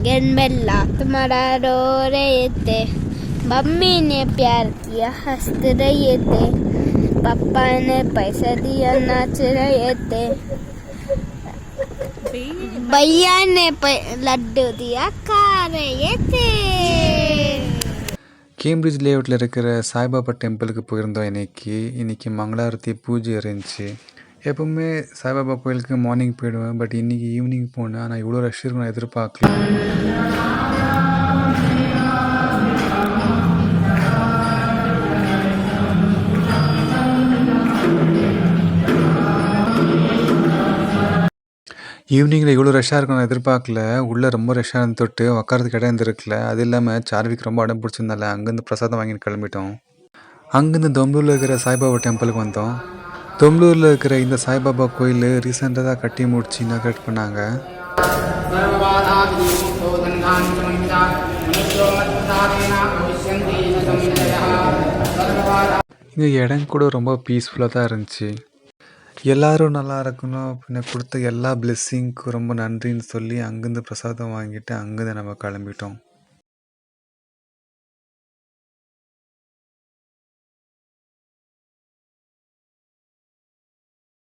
Gun में लात मारा रो रहे थे, मम्मी ने प्यार किया हंस रहे थे, पापा ने पैसा दिया नाच रहे थे, भैया ने लड्डू दिया खा रहे थे. கேம்பிரிட்ஜ் லேஅவுட்டில் இருக்கிற சாய்பாபா டெம்பிளுக்கு போயிருந்தோம். இன்னைக்கு மங்களாரத்தி பூஜை இருந்துச்சு. எப்பவுமே சாய்பாபா கோயிலுக்கு மார்னிங் போயிடுவேன். பட் இன்றைக்கி ஈவினிங் போனேன். ஆனால் இவ்வளோ ரஷ் இருக்கும் நான் எதிர்பார்க்கல. ஈவினிங்கில் இவ்வளோ ரஷ்ஷாக இருக்கும் நான் எதிர்பார்க்கல. உள்ளே ரொம்ப ரஷ்ஷாக இருந்து தொட்டு உட்காரத்துக்கு இடம் இருந்திருக்கல. அது இல்லாமல் சார்விக்கு ரொம்ப இடம் பிடிச்சிருந்தால அங்கேருந்து பிரசாதம் வாங்கிட்டு கிளம்பிட்டோம். அங்கேருந்து தொம்பலூரில் இருக்கிற சாய்பாபா டெம்பிளுக்கு வந்தோம். தொம்பலூரில் இருக்கிற இந்த சாய்பாபா கோயில் ரீசெண்டாக தான் கட்டி முடிச்சு இனாக்ரேட் பண்ணாங்க. இங்கே இடம் கூட ரொம்ப பீஸ்ஃபுல்லாக தான் இருந்துச்சு. எல்லோரும் நல்லா இருக்கணும், பின்ன கொடுத்த எல்லா பிளெஸ்ஸிங்க்கும் ரொம்ப நன்றின்னு சொல்லி அங்கேருந்து பிரசாதம் வாங்கிட்டு அங்கேருந்து நம்ம கிளம்பிட்டோம்.